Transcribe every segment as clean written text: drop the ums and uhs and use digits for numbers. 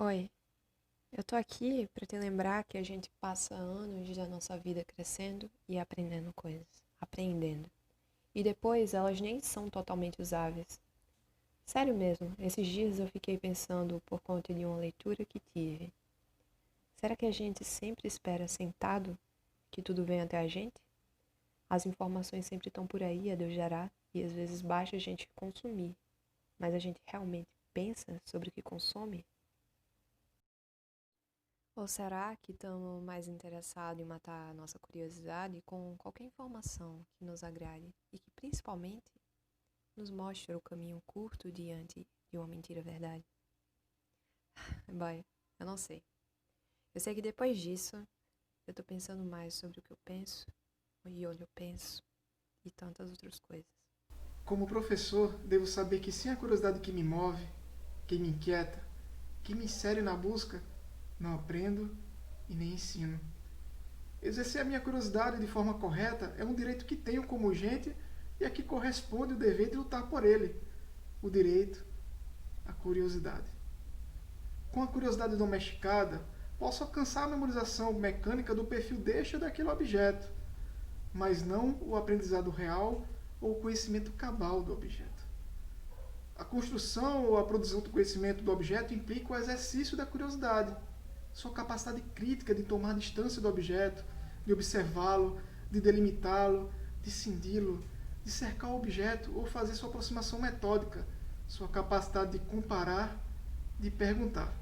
Oi, eu tô aqui pra te lembrar que a gente passa anos da nossa vida crescendo e aprendendo coisas, aprendendo. E depois elas nem são totalmente usáveis. Sério mesmo, esses dias eu fiquei pensando por conta de uma leitura que tive. Será que a gente sempre espera sentado que tudo venha até a gente? As informações sempre estão por aí a Deus dará e às vezes basta a gente consumir, mas a gente realmente pensa sobre o que consome? Ou será que estamos mais interessados em matar a nossa curiosidade com qualquer informação que nos agrade e que principalmente nos mostre o caminho curto diante de uma mentira verdade? Bem, eu não sei. Eu sei que depois disso eu tô pensando mais sobre o que eu penso e onde eu penso e tantas outras coisas. Como professor, devo saber que sem a curiosidade que me move, que me inquieta, que me insere na busca, não aprendo e nem ensino. Exercer a minha curiosidade de forma correta é um direito que tenho como gente e a que corresponde o dever de lutar por ele. O direito à curiosidade. Com a curiosidade domesticada, posso alcançar a memorização mecânica do perfil deixa daquele objeto, mas não o aprendizado real ou o conhecimento cabal do objeto. A construção ou a produção do conhecimento do objeto implica o exercício da curiosidade, sua capacidade crítica de tomar distância do objeto, de observá-lo, de delimitá-lo, de cindi-lo, de cercar o objeto ou fazer sua aproximação metódica, sua capacidade de comparar, de perguntar.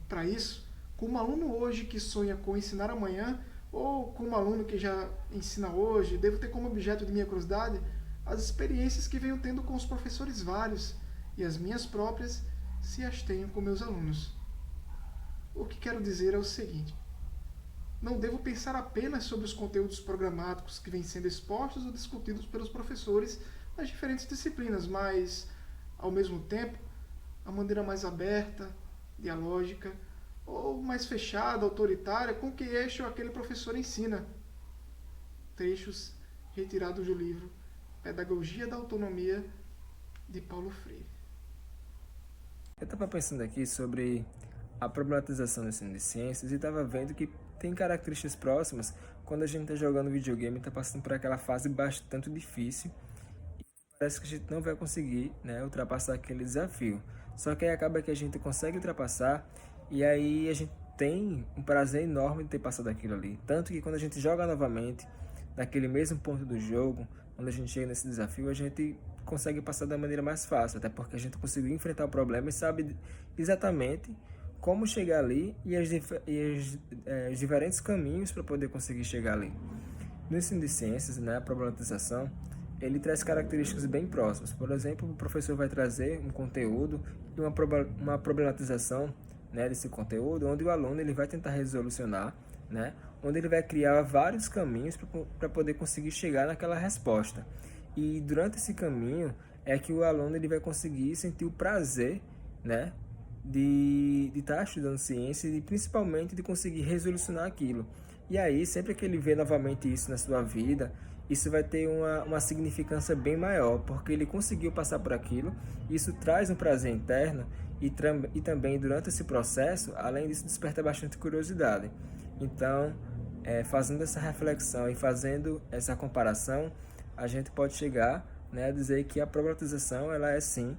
Para isso, como aluno hoje que sonha com ensinar amanhã, ou como aluno que já ensina hoje, devo ter como objeto de minha curiosidade as experiências que venho tendo com os professores vários e as minhas próprias, se as tenho com meus alunos. O que quero dizer é o seguinte: não devo pensar apenas sobre os conteúdos programáticos que vêm sendo expostos ou discutidos pelos professores nas diferentes disciplinas, mas, ao mesmo tempo, a maneira mais aberta, dialógica ou mais fechada, autoritária com que este ou aquele professor ensina. Trechos retirados do livro Pedagogia da Autonomia, de Paulo Freire. Eu estava pensando aqui sobre a problematização do ensino de ciências e estava vendo que tem características próximas quando a gente está jogando videogame e está passando por aquela fase bastante difícil e parece que a gente não vai conseguir, né, ultrapassar aquele desafio. Só que aí acaba que a gente consegue ultrapassar e aí a gente tem um prazer enorme de ter passado aquilo ali. Tanto que quando a gente joga novamente, naquele mesmo ponto do jogo, quando a gente chega nesse desafio, a gente consegue passar da maneira mais fácil, até porque a gente conseguiu enfrentar o problema e sabe exatamente como chegar ali e os diferentes caminhos para poder conseguir chegar ali. No ensino de ciências, né, a problematização, ele traz características bem próximas. Por exemplo, o professor vai trazer um conteúdo e uma problematização, né, desse conteúdo, onde o aluno ele vai tentar resolucionar, né, onde ele vai criar vários caminhos para poder conseguir chegar naquela resposta. E durante esse caminho é que o aluno ele vai conseguir sentir o prazer, né, de estar estudando ciência e principalmente de conseguir resolucionar aquilo. E aí, sempre que ele vê novamente isso na sua vida, isso vai ter uma significância bem maior, porque ele conseguiu passar por aquilo, isso traz um prazer interno e também durante esse processo, além disso, desperta bastante curiosidade. Então, fazendo essa reflexão e fazendo essa comparação, a gente pode chegar, né, a dizer que a problematização ela é sim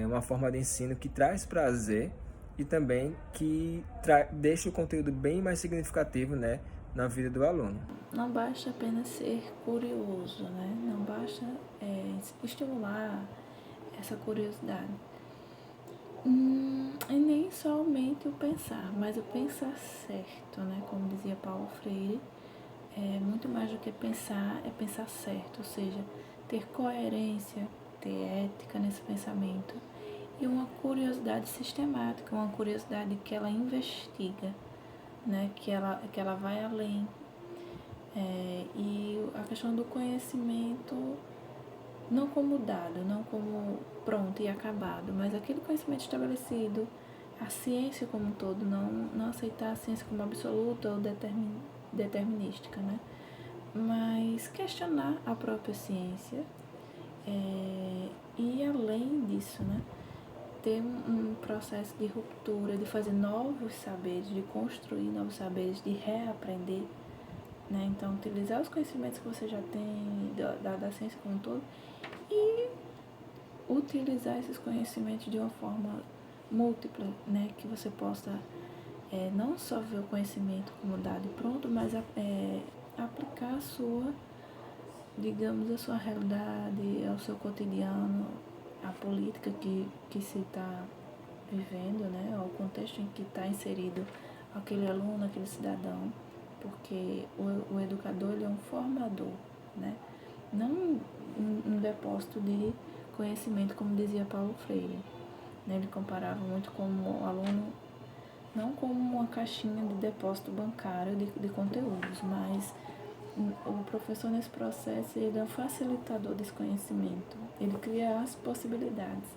uma forma de ensino que traz prazer e também que deixa o conteúdo bem mais significativo, né, na vida do aluno. Não basta apenas ser curioso, né? Não basta estimular essa curiosidade. E nem somente o pensar, mas o pensar certo, né? Como dizia Paulo Freire, muito mais do que pensar, é pensar certo, ou seja, ter coerência, ter ética nesse pensamento e uma curiosidade sistemática, uma curiosidade que ela investiga, né? Que ela vai além. E a questão do conhecimento não como dado, não como pronto e acabado, mas aquele conhecimento estabelecido, a ciência como um todo, não aceitar a ciência como absoluta ou determinística, né? Mas questionar a própria ciência e além disso, né? ter um processo de ruptura, de fazer novos saberes, de construir novos saberes, de reaprender, né? Então, utilizar os conhecimentos que você já tem da ciência como um todo e utilizar esses conhecimentos de uma forma múltipla, né? Que você possa não só ver o conhecimento como dado e pronto, mas aplicar a sua, digamos, a sua realidade, ao seu cotidiano, a política que se está vivendo, né? Ao contexto em que está inserido aquele aluno, aquele cidadão, porque o educador ele é um formador, né? Não um depósito de conhecimento, como dizia Paulo Freire, né? Ele comparava muito como o aluno, não como uma caixinha de depósito bancário de conteúdos, mas o professor nesse processo ele é um facilitador desse conhecimento, ele cria as possibilidades.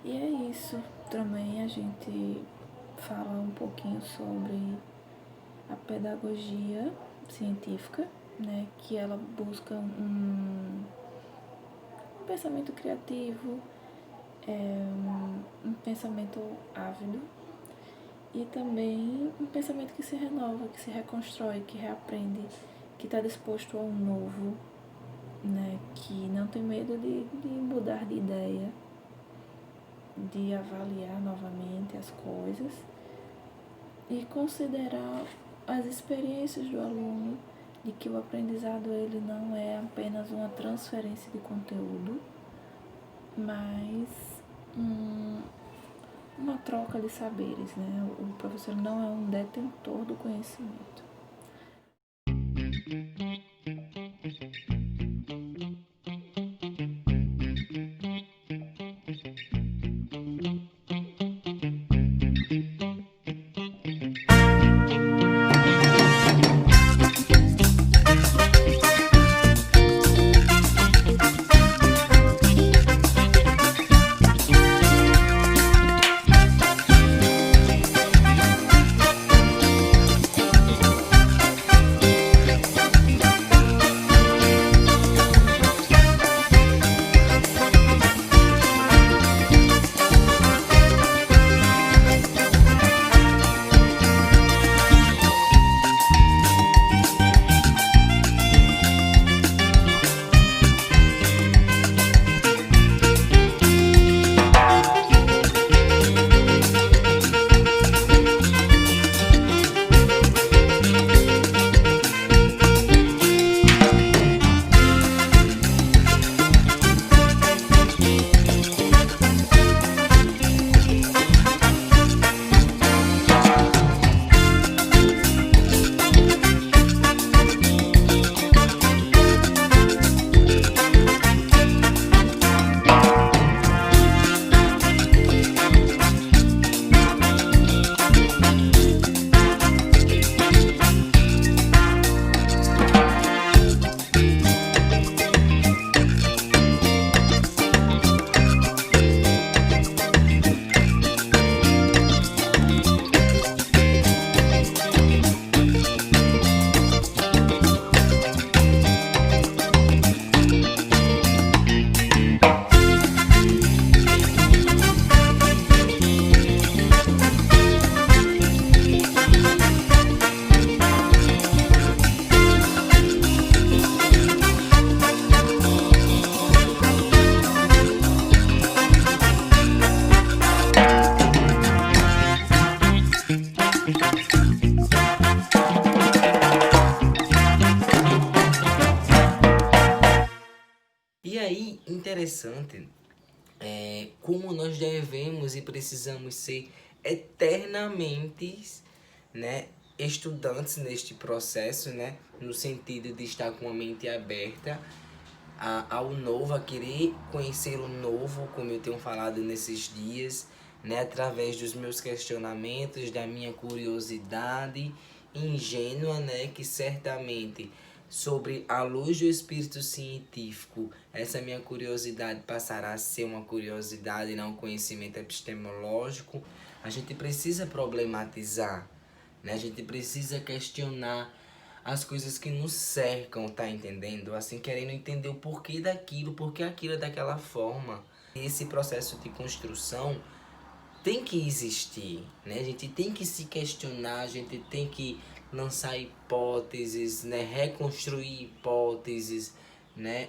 E é isso, também a gente fala um pouquinho sobre a pedagogia científica, né, que ela busca um pensamento criativo, um pensamento ávido e também um pensamento que se renova, que se reconstrói, que reaprende, que está disposto ao novo, né, que não tem medo de mudar de ideia, de avaliar novamente as coisas e considerar as experiências do aluno, de que o aprendizado ele não é apenas uma transferência de conteúdo, mas uma troca de saberes, né? O professor não é um detentor do conhecimento. E aí, interessante, como nós devemos e precisamos ser eternamente, né, estudantes neste processo, né, no sentido de estar com a mente aberta ao novo, a querer conhecer o novo, como eu tenho falado nesses dias, né, através dos meus questionamentos, da minha curiosidade ingênua, né, que certamente sobre a luz do espírito científico, essa minha curiosidade passará a ser uma curiosidade e não um conhecimento epistemológico. A gente precisa problematizar, né? A gente precisa questionar as coisas que nos cercam, tá entendendo? Assim, querendo entender o porquê daquilo, porquê aquilo é daquela forma, Esse processo de construção tem que existir, né? A gente tem que se questionar, a gente tem que lançar hipóteses, né? Reconstruir hipóteses, né?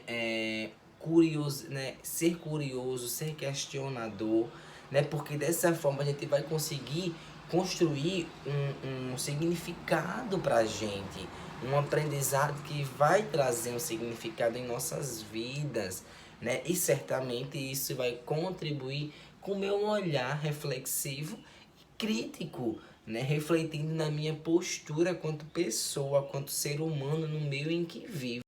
Curioso, né? Ser curioso, ser questionador, né? Porque dessa forma a gente vai conseguir construir um significado pra gente, um aprendizado que vai trazer um significado em nossas vidas, né? E certamente isso vai contribuir com o meu olhar reflexivo e crítico, né? Refletindo na minha postura quanto pessoa, quanto ser humano no meio em que vivo.